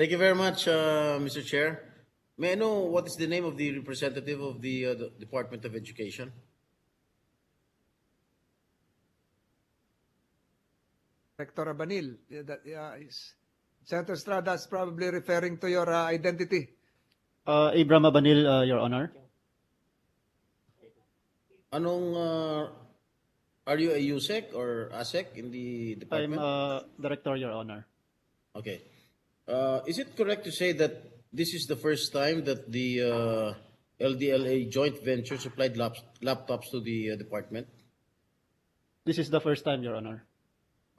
Thank you very much, Mr. Chair. May I know what is the name of the representative of the Department of Education? Rector Abanil. Senator Estrada is probably referring to your identity. Abraham Abanil, Your Honor. Are you a USEC or ASEC in the I'm department? Director, Your Honor. Okay. Is it correct to say that this is the first time that the LDLA joint venture supplied laptops to the department? This is the first time, Your Honor.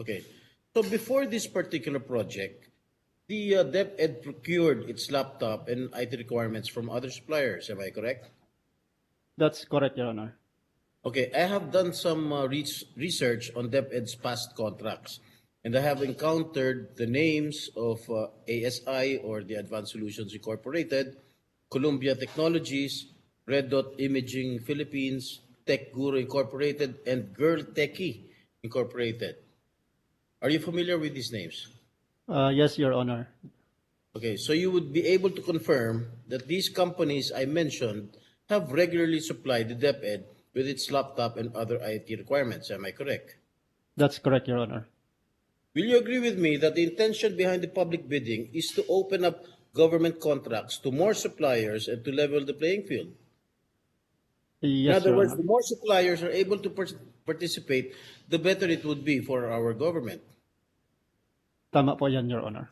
Okay. So before this particular project, the DepEd procured its laptop and IT requirements from other suppliers. Am I correct? That's correct, Your Honor. Okay, I have done some research on DepEd's past contracts, and I have encountered the names of ASI or the Advanced Solutions Incorporated, Columbia Technologies, Red Dot Imaging Philippines, Tech Guru Incorporated, and Girl Techie Incorporated. Are you familiar with these names? Yes, Your Honor. Okay, so you would be able to confirm that these companies I mentioned have regularly supplied the DepEd with its laptop and other IT requirements. Am I correct? That's correct, Your Honor. Will you agree with me that the intention behind the public bidding is to open up government contracts to more suppliers and to level the playing field? In Yes, other Your words, Honor. the more suppliers are able to participate, the better it would be for our government. Tama po yan, Your Honor.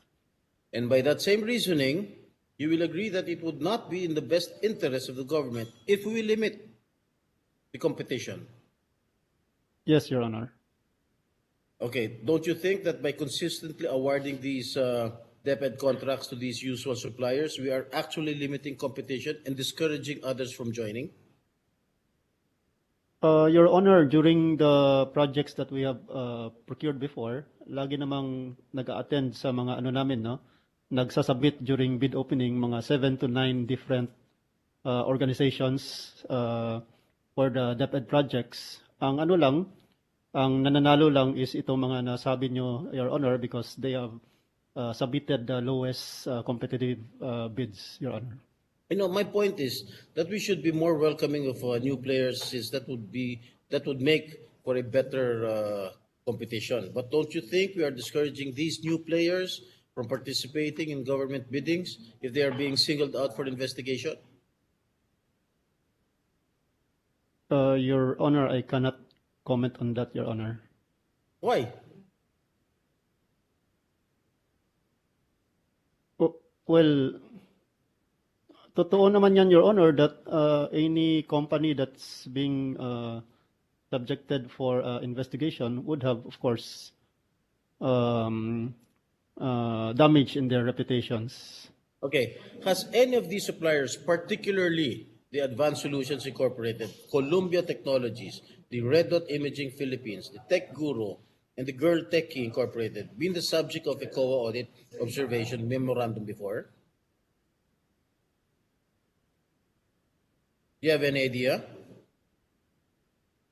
And by that same reasoning, you will agree that it would not be in the best interest of the government if we limit the competition. Yes, Your Honor. Okay, don't you think that by consistently awarding these DepEd contracts to these usual suppliers, we are actually limiting competition and discouraging others from joining? Your Honor, during the projects that we have procured before, lagi namang nag-attend sa mga ano namin, no? Nagsasubmit during bid opening mga 7 to 9 different organizations for the DepEd projects. Ang ano lang, ang nananalo lang is itong mga nasabi nyo, Your Honor, because they have submitted the lowest competitive bids, Your Honor. I know my point is that we should be more welcoming of new players, since that would make for a better competition. But don't you think we are discouraging these new players from participating in government biddings if they are being singled out for investigation? Your Honor, I cannot comment on that, Your Honor. Why? Well, totoo naman yan, Your Honor, that any company that's being subjected for investigation would have, of course, damage in their reputations. Okay. Has any of these suppliers, particularly the Advanced Solutions Incorporated, Columbia Technologies, the Red Dot Imaging Philippines, the Tech Guru, and the Girl Techie Incorporated, been the subject of a COA audit observation memorandum before? Do you have any idea?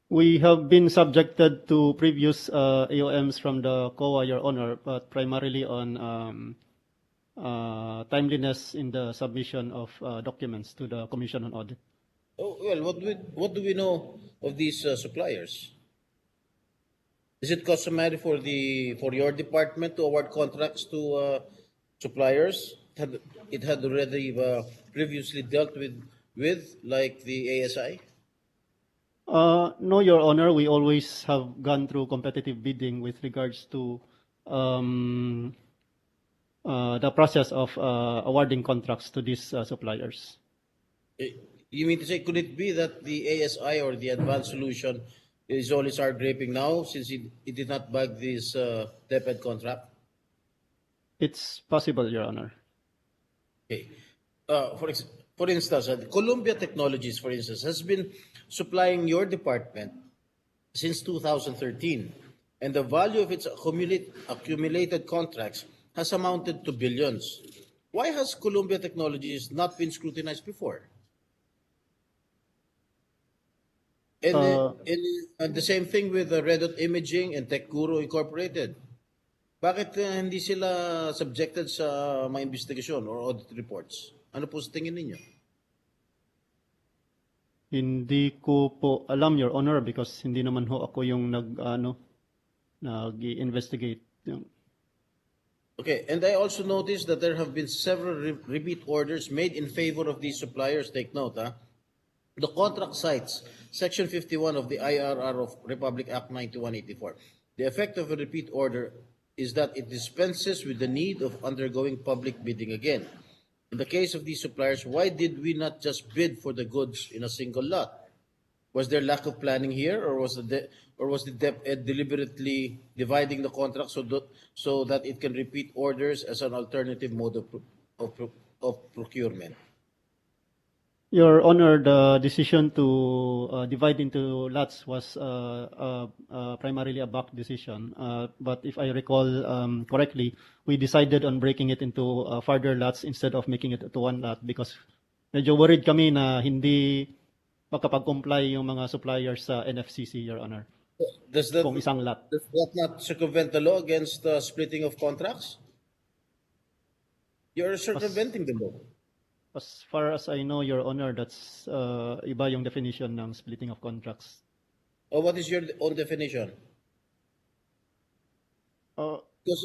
We have been subjected to previous AOMs from the COA, Your Honor, but primarily on timeliness in the submission of documents to the Commission on Audit. Oh, well, what do we know of these suppliers? Is it customary for your department to award contracts to suppliers it had already previously dealt with like the ASI? No, Your Honor, we always have gone through competitive bidding with regards to the process of awarding contracts to these suppliers. You mean to say, could it be that the ASI or the Advanced Solution is only start graping now, since it did not bag this DepEd contract? It's possible, Your Honor. Okay. For instance, Columbia Technologies, for instance, has been supplying your department since 2013, and the value of its accumulated contracts has amounted to billions. Why has Columbia Technologies not been scrutinized before? And the same thing with Red Dot Imaging and Tech Guru Incorporated. Bakit hindi sila subjected sa mga investigasyon or audit reports? Ano po sa tingin ninyo? Hindi ko po alam, Your Honor, because hindi naman ho ako yung nag-investigate. Okay, and I also noticed that there have been several repeat orders made in favor of these suppliers. Take note, The contract cites Section 51 of the IRR of Republic Act 9184. The effect of a repeat order is that it dispenses with the need of undergoing public bidding again. In the case of these suppliers, why did we not just bid for the goods in a single lot? Was there lack of planning here, or was the DepEd deliberately dividing the contract so that it can repeat orders as an alternative mode of procurement? Your Honor, the decision to divide into lots was primarily a back decision. But if I recall correctly, we decided on breaking it into further lots instead of making it to one lot because medyo worried kami na hindi makapag-comply yung mga suppliers sa NFCC, Your Honor, Does that, kung isang lot. does that not circumvent the law against splitting of contracts? You're circumventing the law. As far as I know, Your Honor, that's iba yung definition ng splitting of contracts. Or what is your own definition? Because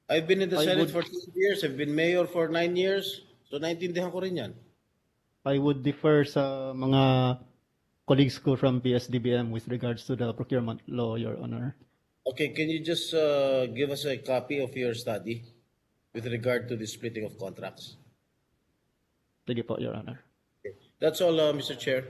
I've been in the I Senate would- for 2 years, I've been mayor for 9 years, so naintindihan ko rin yan. I would defer sa mga colleagues ko from PS-DBM with regards to the procurement law, Your Honor. Okay, can you just give us a copy of your study with regard to the splitting of contracts? Sige po, Your Honor. That's all, Mr. Chair.